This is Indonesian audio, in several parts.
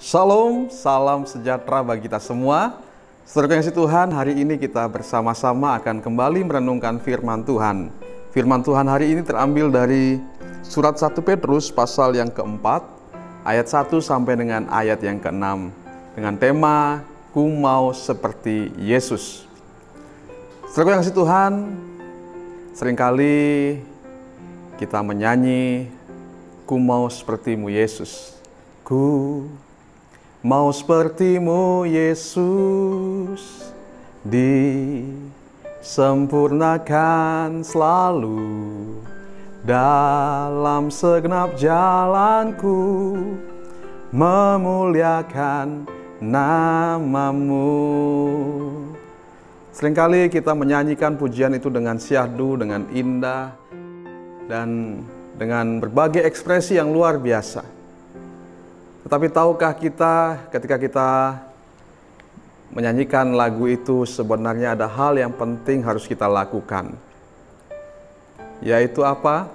Shalom, salam sejahtera bagi kita semua. Saudara yang kasih Tuhan, hari ini kita bersama-sama akan kembali merenungkan firman Tuhan. Firman Tuhan hari ini terambil dari surat 1 Petrus pasal yang keempat, ayat 1 sampai dengan ayat yang ke-6. Dengan tema, Ku mau seperti Yesus. Saudara yang kasih Tuhan, seringkali kita menyanyi, Ku mau sepertimu Yesus. Ku mau sepertimu Yesus, disempurnakan selalu dalam segenap jalanku, memuliakan namamu. Seringkali kita menyanyikan pujian itu dengan syahdu, dengan indah, dan dengan berbagai ekspresi yang luar biasa. Tetapi tahukah kita ketika kita menyanyikan lagu itu sebenarnya ada hal yang penting harus kita lakukan. Yaitu apa?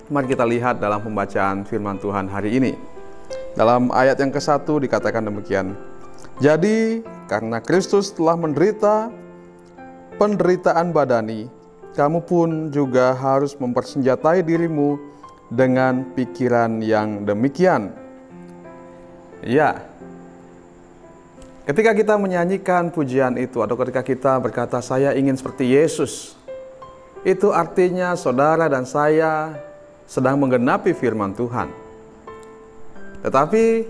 Mari kita lihat dalam pembacaan firman Tuhan hari ini. Dalam ayat yang ke-1 dikatakan demikian. Jadi karena Kristus telah menderita penderitaan badani, kamu pun juga harus mempersenjatai dirimu dengan pikiran yang demikian. Ya, ketika kita menyanyikan pujian itu atau ketika kita berkata saya ingin seperti Yesus, itu artinya saudara dan saya sedang menggenapi firman Tuhan. Tetapi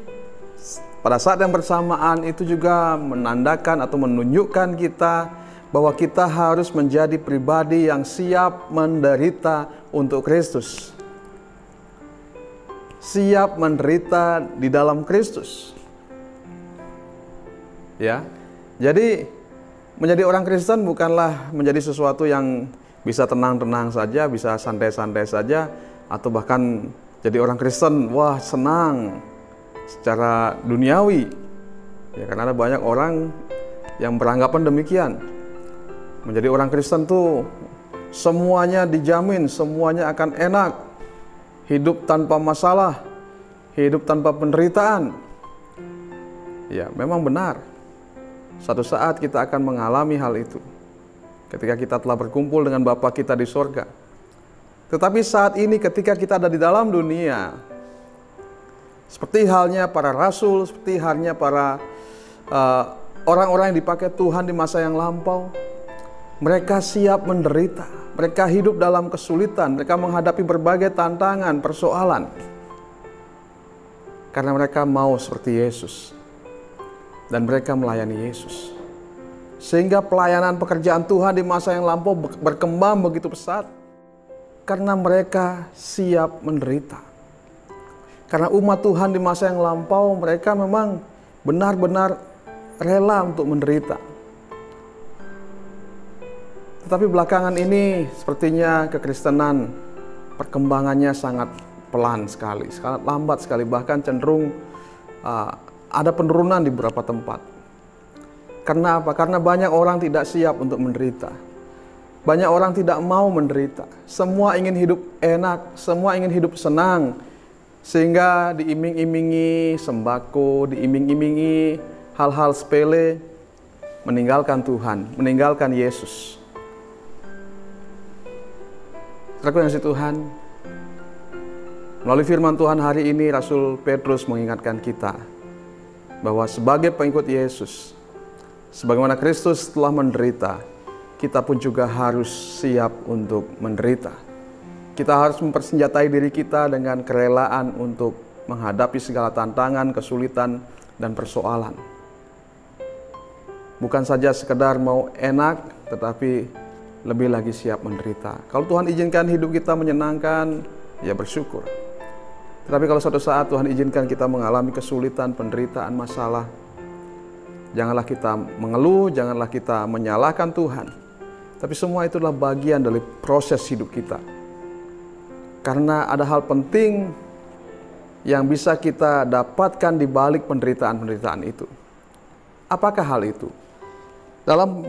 pada saat yang bersamaan itu juga menandakan atau menunjukkan kita bahwa kita harus menjadi pribadi yang siap menderita untuk Kristus. Siap menderita di dalam Kristus. Ya. Jadi menjadi orang Kristen bukanlah menjadi sesuatu yang bisa tenang-tenang saja, bisa santai-santai saja, atau bahkan jadi orang Kristen wah senang secara duniawi. Ya, karena ada banyak orang yang beranggapan demikian. Menjadi orang Kristen tuh semuanya dijamin, semuanya akan enak. Hidup tanpa masalah, hidup tanpa penderitaan. Ya, memang benar. Suatu saat kita akan mengalami hal itu. Ketika kita telah berkumpul dengan Bapa kita di sorga. Tetapi saat ini ketika kita ada di dalam dunia, seperti halnya para rasul, seperti halnya para orang-orang yang dipakai Tuhan di masa yang lampau, mereka siap menderita. Mereka hidup dalam kesulitan, mereka menghadapi berbagai tantangan, persoalan. Karena mereka mau seperti Yesus. Dan mereka melayani Yesus. Sehingga pelayanan pekerjaan Tuhan di masa yang lampau berkembang begitu pesat. Karena mereka siap menderita. Karena umat Tuhan di masa yang lampau, mereka memang benar-benar rela untuk menderita. Tetapi belakangan ini sepertinya kekristenan perkembangannya sangat pelan sekali, sangat lambat sekali, bahkan cenderung ada penurunan di beberapa tempat. Karena apa? Karena banyak orang tidak siap untuk menderita. Banyak orang tidak mau menderita. Semua ingin hidup enak, semua ingin hidup senang. Sehingga diiming-imingi sembako, diiming-imingi hal-hal sepele, meninggalkan Tuhan, meninggalkan Yesus. Saudara yang kasih Tuhan, melalui firman Tuhan hari ini Rasul Petrus mengingatkan kita bahwa sebagai pengikut Yesus, sebagaimana Kristus telah menderita, kita pun juga harus siap untuk menderita. Kita harus mempersenjatai diri kita dengan kerelaan untuk menghadapi segala tantangan, kesulitan, dan persoalan. Bukan saja sekedar mau enak, tetapi lebih lagi siap menderita. Kalau Tuhan izinkan hidup kita menyenangkan, ya bersyukur. Tetapi kalau suatu saat Tuhan izinkan kita mengalami kesulitan, penderitaan, masalah, janganlah kita mengeluh, janganlah kita menyalahkan Tuhan. Tapi semua itu adalah bagian dari proses hidup kita. Karena ada hal penting yang bisa kita dapatkan di balik penderitaan-penderitaan itu. Apakah hal itu? Dalam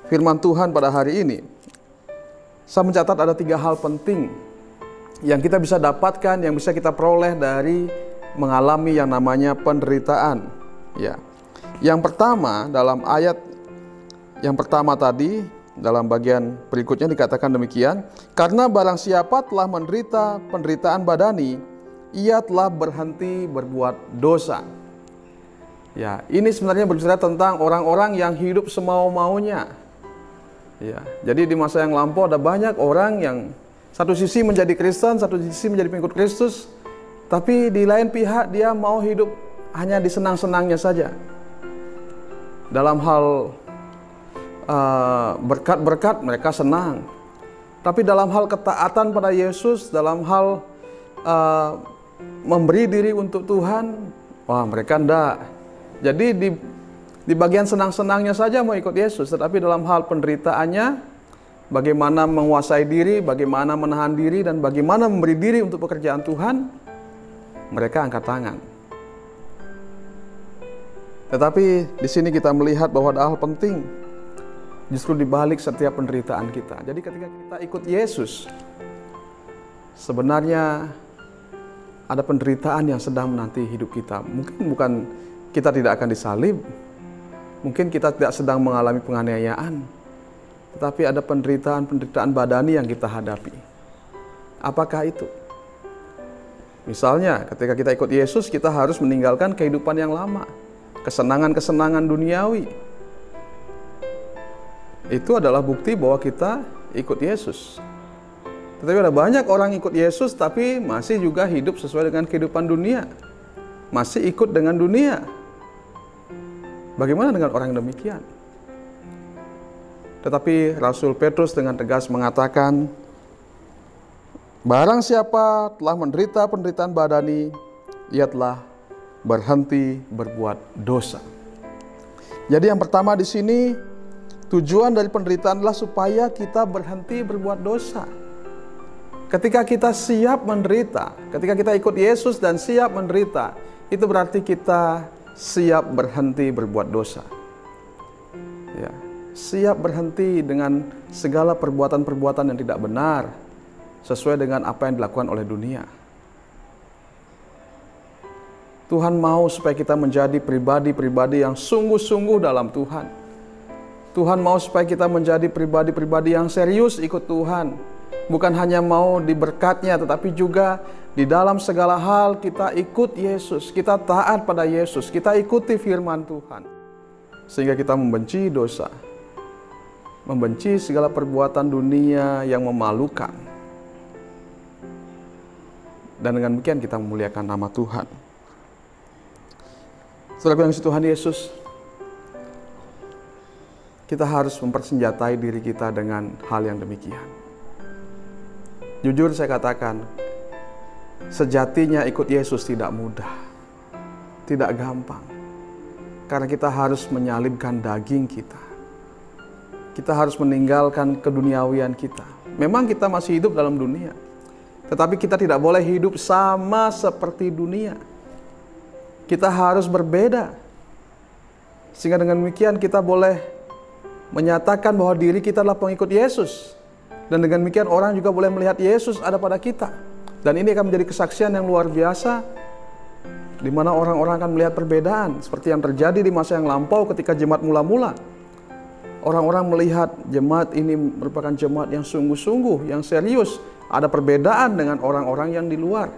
firman Tuhan pada hari ini, saya mencatat ada 3 hal penting yang kita bisa dapatkan, yang bisa kita peroleh dari mengalami yang namanya penderitaan. Ya. Yang pertama, dalam ayat yang pertama tadi, dalam bagian berikutnya dikatakan demikian, karena barang siapa telah menderita penderitaan badani, ia telah berhenti berbuat dosa. Ya, ini sebenarnya berbicara tentang orang-orang yang hidup semau-maunya. Ya, jadi di masa yang lampau ada banyak orang yang satu sisi menjadi Kristen, satu sisi menjadi pengikut Kristus, tapi di lain pihak dia mau hidup hanya di senang-senangnya saja. Dalam hal berkat-berkat mereka senang, tapi dalam hal ketaatan pada Yesus, dalam hal memberi diri untuk Tuhan, wah mereka enggak. Jadi di bagian senang-senangnya saja mau ikut Yesus, tetapi dalam hal penderitaannya, bagaimana menguasai diri, bagaimana menahan diri, dan bagaimana memberi diri untuk pekerjaan Tuhan, mereka angkat tangan. Tetapi di sini kita melihat bahwa ada hal penting justru di balik setiap penderitaan kita. Jadi ketika kita ikut Yesus, sebenarnya ada penderitaan yang sedang menanti hidup kita. Mungkin bukan kita tidak akan disalib, mungkin kita tidak sedang mengalami penganiayaan, tetapi ada penderitaan badani yang kita hadapi. Apakah itu? Misalnya ketika kita ikut Yesus, kita harus meninggalkan kehidupan yang lama, kesenangan-kesenangan duniawi. Itu adalah bukti bahwa kita ikut Yesus. Tetapi ada banyak orang ikut Yesus tapi masih juga hidup sesuai dengan kehidupan dunia, masih ikut dengan dunia. Bagaimana dengan orang yang demikian? Tetapi Rasul Petrus dengan tegas mengatakan, barang siapa telah menderita penderitaan badani, ia telah berhenti berbuat dosa. Jadi yang pertama di sini, tujuan dari penderitaan adalah supaya kita berhenti berbuat dosa. Ketika kita siap menderita, ketika kita ikut Yesus dan siap menderita, itu berarti kita siap berhenti berbuat dosa. Ya, siap berhenti dengan segala perbuatan-perbuatan yang tidak benar, sesuai dengan apa yang dilakukan oleh dunia. Tuhan mau supaya kita menjadi pribadi-pribadi yang sungguh-sungguh dalam Tuhan. Tuhan mau supaya kita menjadi pribadi-pribadi yang serius ikut Tuhan. Bukan hanya mau diberkatnya, tetapi juga di dalam segala hal kita ikut Yesus, kita taat pada Yesus, kita ikuti firman Tuhan. Sehingga kita membenci dosa, membenci segala perbuatan dunia yang memalukan. Dan dengan demikian kita memuliakan nama Tuhan. Saudara yang kasih Tuhan Yesus, kita harus mempersenjatai diri kita dengan hal yang demikian. Jujur saya katakan, sejatinya ikut Yesus tidak mudah, tidak gampang. Karena kita harus menyalibkan daging kita. Kita harus meninggalkan keduniawian kita. Memang kita masih hidup dalam dunia, tetapi kita tidak boleh hidup sama seperti dunia. Kita harus berbeda. Sehingga dengan demikian kita boleh menyatakan bahwa diri kita adalah pengikut Yesus. Dan dengan demikian orang juga boleh melihat Yesus ada pada kita. Dan ini akan menjadi kesaksian yang luar biasa, di mana orang-orang akan melihat perbedaan. Seperti yang terjadi di masa yang lampau ketika jemaat mula-mula. Orang-orang melihat jemaat ini merupakan jemaat yang sungguh-sungguh, yang serius. Ada perbedaan dengan orang-orang yang di luar.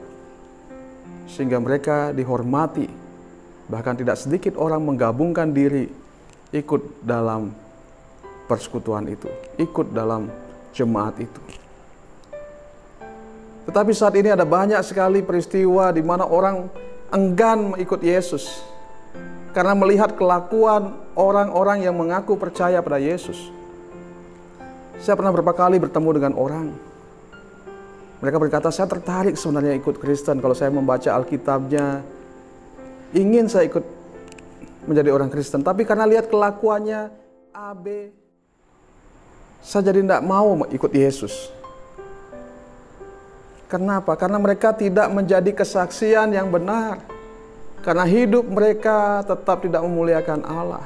Sehingga mereka dihormati. Bahkan tidak sedikit orang menggabungkan diri ikut dalam persekutuan itu, ikut dalam jemaat itu. Tetapi saat ini ada banyak sekali peristiwa di mana orang enggan mengikut Yesus karena melihat kelakuan orang-orang yang mengaku percaya pada Yesus. Saya pernah beberapa kali bertemu dengan orang. Mereka berkata, saya tertarik sebenarnya ikut Kristen. Kalau saya membaca Alkitabnya, ingin saya ikut menjadi orang Kristen. Tapi karena lihat kelakuannya A, B, saya jadi tidak mau ikut Yesus. Kenapa? Karena mereka tidak menjadi kesaksian yang benar. Karena hidup mereka tetap tidak memuliakan Allah.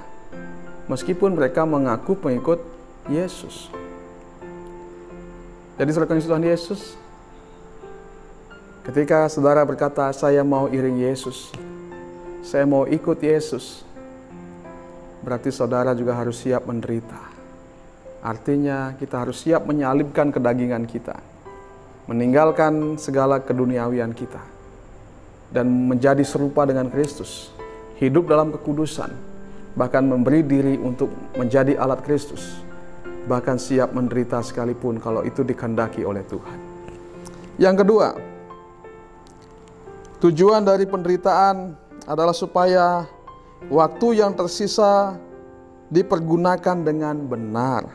Meskipun mereka mengaku pengikut Yesus. Jadi saudara Tuhan Yesus, Ketika saudara berkata, saya mau iring Yesus, saya mau ikut Yesus, berarti saudara juga harus siap menderita. Artinya kita harus siap menyalibkan kedagingan kita, meninggalkan segala keduniawian kita, dan menjadi serupa dengan Kristus, hidup dalam kekudusan, bahkan memberi diri untuk menjadi alat Kristus, bahkan siap menderita sekalipun kalau itu dikehendaki oleh Tuhan. Yang kedua, tujuan dari penderitaan adalah supaya waktu yang tersisa dipergunakan dengan benar.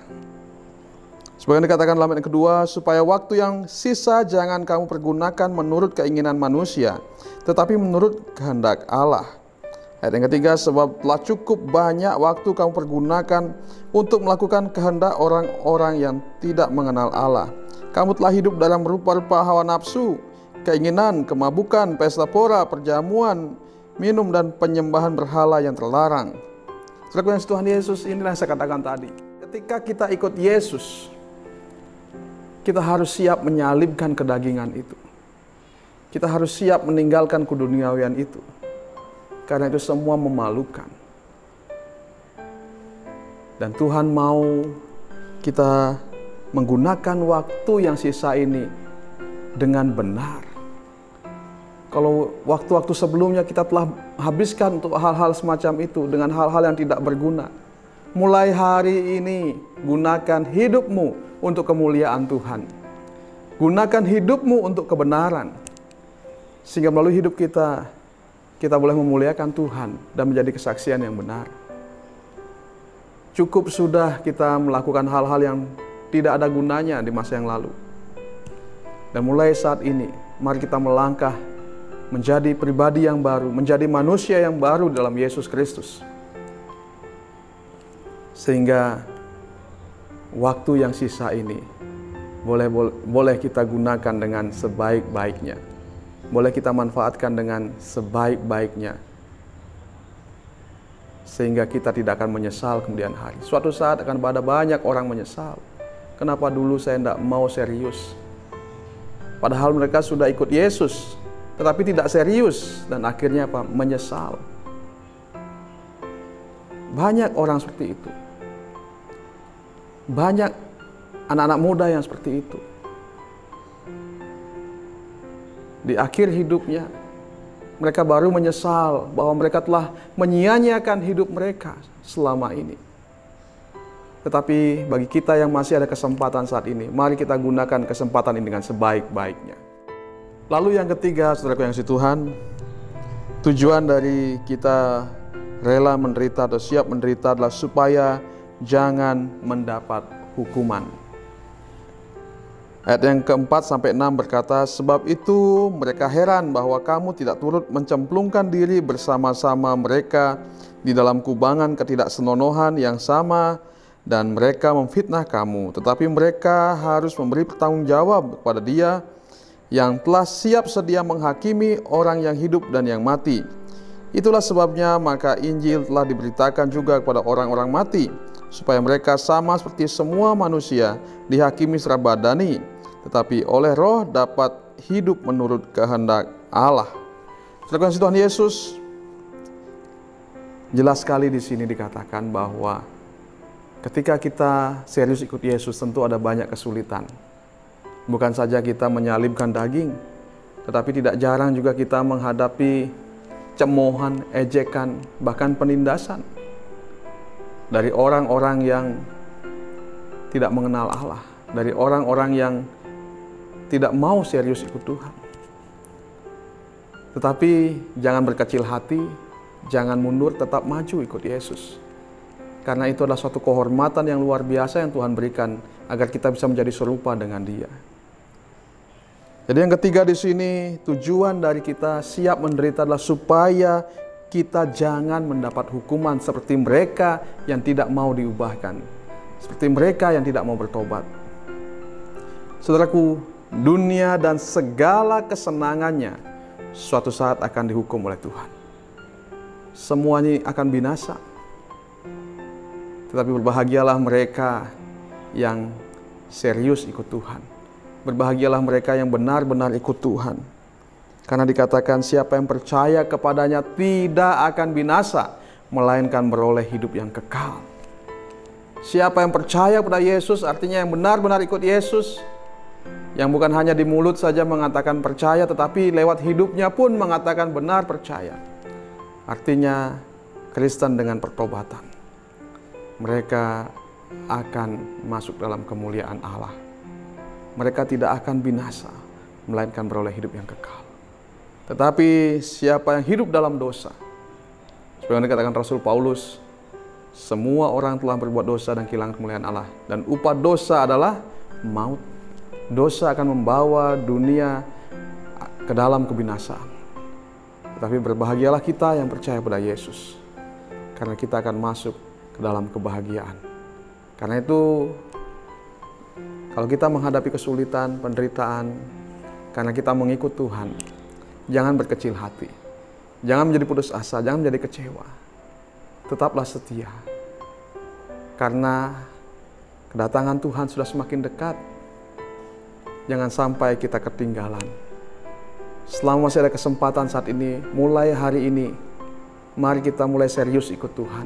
Sebagian dikatakan dalam ayat kedua, supaya waktu yang sisa jangan kamu pergunakan menurut keinginan manusia, tetapi menurut kehendak Allah. Ayat yang ketiga, sebab telah cukup banyak waktu kamu pergunakan untuk melakukan kehendak orang-orang yang tidak mengenal Allah. Kamu telah hidup dalam rupa-rupa hawa nafsu, keinginan, kemabukan, pesta pora, perjamuan, minum, dan penyembahan berhala yang terlarang. Saudara Tuhan Yesus, inilah yang saya katakan tadi. Ketika kita ikut Yesus, kita harus siap menyalibkan kedagingan itu. Kita harus siap meninggalkan keduniawian itu. Karena itu semua memalukan. Dan Tuhan mau kita menggunakan waktu yang sisa ini dengan benar. Kalau waktu-waktu sebelumnya kita telah habiskan untuk hal-hal semacam itu dengan hal-hal yang tidak berguna, mulai hari ini gunakan hidupmu untuk kemuliaan Tuhan. Gunakan hidupmu untuk kebenaran, sehingga melalui hidup kita boleh memuliakan Tuhan dan menjadi kesaksian yang benar. Cukup sudah kita melakukan hal-hal yang tidak ada gunanya di masa yang lalu. Dan mulai saat ini, mari kita melangkah menjadi pribadi yang baru, menjadi manusia yang baru dalam Yesus Kristus. Sehingga waktu yang sisa ini boleh kita gunakan dengan sebaik-baiknya. Boleh kita manfaatkan dengan sebaik-baiknya. Sehingga kita tidak akan menyesal kemudian hari. Suatu saat akan ada banyak orang menyesal. Kenapa dulu saya tidak mau serius? Padahal mereka sudah ikut Yesus, tetapi tidak serius, dan akhirnya apa? Menyesal. Banyak orang seperti itu. Banyak anak-anak muda yang seperti itu. Di akhir hidupnya, mereka baru menyesal bahwa mereka telah menyia-nyiakan hidup mereka selama ini. Tetapi bagi kita yang masih ada kesempatan saat ini, mari kita gunakan kesempatan ini dengan sebaik-baiknya. Lalu yang ketiga, saudaraku yang kasih Tuhan, tujuan dari kita rela menderita atau siap menderita adalah supaya jangan mendapat hukuman. Ayat yang keempat sampai 6 berkata, sebab itu mereka heran bahwa kamu tidak turut mencemplungkan diri bersama-sama mereka di dalam kubangan ketidaksenonohan yang sama, dan mereka memfitnah kamu. Tetapi mereka harus memberi pertanggungjawab kepada Dia yang telah siap sedia menghakimi orang yang hidup dan yang mati. Itulah sebabnya maka Injil telah diberitakan juga kepada orang-orang mati, supaya mereka sama seperti semua manusia dihakimi secara badani, tetapi oleh Roh dapat hidup menurut kehendak Allah. Saudara Tuhan Yesus, jelas sekali di sini dikatakan bahwa ketika kita serius ikut Yesus, tentu ada banyak kesulitan. Bukan saja kita menyalibkan daging, tetapi tidak jarang juga kita menghadapi cemoohan, ejekan, bahkan penindasan dari orang-orang yang tidak mengenal Allah, dari orang-orang yang tidak mau serius ikut Tuhan. Tetapi jangan berkecil hati, jangan mundur, tetap maju ikut Yesus. Karena itu adalah suatu kehormatan yang luar biasa yang Tuhan berikan agar kita bisa menjadi serupa dengan Dia. Jadi yang ketiga di sini, tujuan dari kita siap menderita adalah supaya kita jangan mendapat hukuman seperti mereka yang tidak mau diubahkan, seperti mereka yang tidak mau bertobat. Saudaraku, dunia dan segala kesenangannya suatu saat akan dihukum oleh Tuhan. Semuanya akan binasa. Tetapi berbahagialah mereka yang serius ikut Tuhan. Berbahagialah mereka yang benar-benar ikut Tuhan. Karena dikatakan siapa yang percaya kepadanya tidak akan binasa, melainkan beroleh hidup yang kekal. Siapa yang percaya pada Yesus, artinya yang benar-benar ikut Yesus, yang bukan hanya di mulut saja mengatakan percaya, tetapi lewat hidupnya pun mengatakan benar percaya. Artinya Kristen dengan pertobatan, mereka akan masuk dalam kemuliaan Allah. Mereka tidak akan binasa, melainkan beroleh hidup yang kekal. Tetapi siapa yang hidup dalam dosa, seperti dikatakan Rasul Paulus, semua orang telah berbuat dosa dan kehilangan kemuliaan Allah. Dan upah dosa adalah maut. Dosa akan membawa dunia ke dalam kebinasaan. Tetapi berbahagialah kita yang percaya pada Yesus, karena kita akan masuk ke dalam kebahagiaan. Karena itu, kalau kita menghadapi kesulitan, penderitaan, karena kita mengikut Tuhan, jangan berkecil hati. Jangan menjadi putus asa, jangan menjadi kecewa. Tetaplah setia. Karena kedatangan Tuhan sudah semakin dekat. Jangan sampai kita ketinggalan. Selama masih ada kesempatan saat ini, mulai hari ini, mari kita mulai serius ikut Tuhan.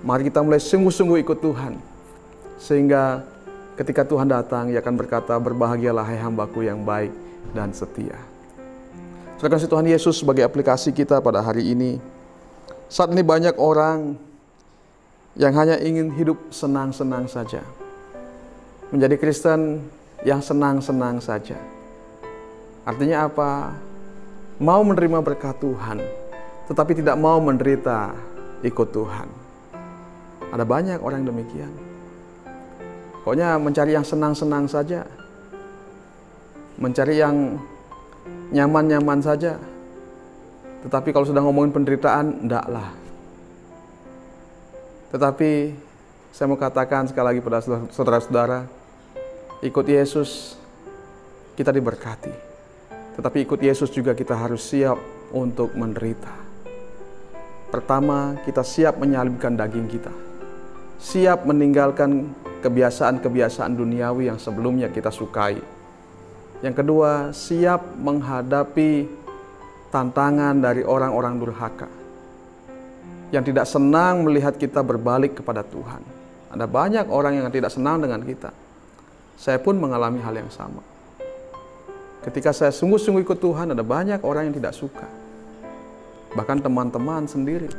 Mari kita mulai sungguh-sungguh ikut Tuhan. Sehingga ketika Tuhan datang, Ia akan berkata, berbahagialah hai hambaku yang baik dan setia. Terima kasih Tuhan Yesus sebagai aplikasi kita pada hari ini. Saat ini banyak orang yang hanya ingin hidup senang-senang saja. Menjadi Kristen yang senang-senang saja. Artinya apa? Mau menerima berkat Tuhan, tetapi tidak mau menderita ikut Tuhan. Ada banyak orang yang demikian. Pokoknya mencari yang senang-senang saja. Mencari yang nyaman-nyaman saja. Tetapi kalau sudah ngomongin penderitaan, ndaklah. Tetapi saya mau katakan sekali lagi pada saudara-saudara, ikut Yesus kita diberkati. Tetapi ikut Yesus juga kita harus siap untuk menderita. Pertama, kita siap menyalibkan daging kita. Siap meninggalkan kebiasaan-kebiasaan duniawi yang sebelumnya kita sukai. Yang kedua, siap menghadapi tantangan dari orang-orang durhaka yang tidak senang melihat kita berbalik kepada Tuhan. Ada banyak orang yang tidak senang dengan kita. Saya pun mengalami hal yang sama. Ketika saya sungguh-sungguh ikut Tuhan, ada banyak orang yang tidak suka. Bahkan teman-teman sendiri.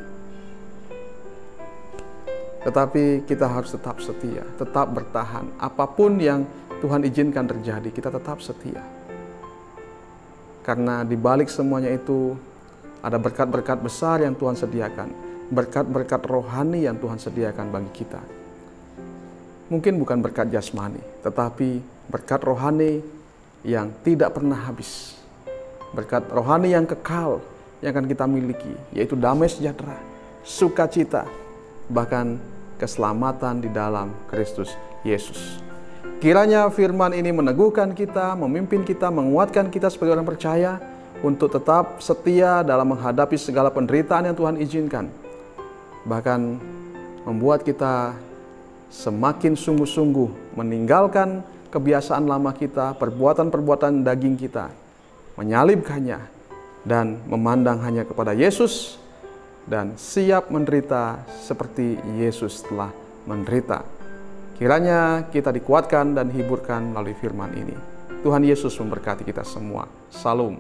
Tetapi kita harus tetap setia, tetap bertahan. Apapun yang Tuhan izinkan terjadi, kita tetap setia. Karena di balik semuanya itu ada berkat-berkat besar yang Tuhan sediakan. Berkat-berkat rohani yang Tuhan sediakan bagi kita. Mungkin bukan berkat jasmani, tetapi berkat rohani yang tidak pernah habis. Berkat rohani yang kekal yang akan kita miliki, yaitu damai sejahtera, sukacita, bahkan keselamatan di dalam Kristus Yesus. Kiranya firman ini meneguhkan kita, memimpin kita, menguatkan kita sebagai orang percaya untuk tetap setia dalam menghadapi segala penderitaan yang Tuhan izinkan. Bahkan membuat kita semakin sungguh-sungguh meninggalkan kebiasaan lama kita, perbuatan-perbuatan daging kita, menyalibkannya, dan memandang hanya kepada Yesus, dan siap menderita seperti Yesus telah menderita. Kiranya kita dikuatkan dan hiburkan melalui firman ini. Tuhan Yesus memberkati kita semua. Salam.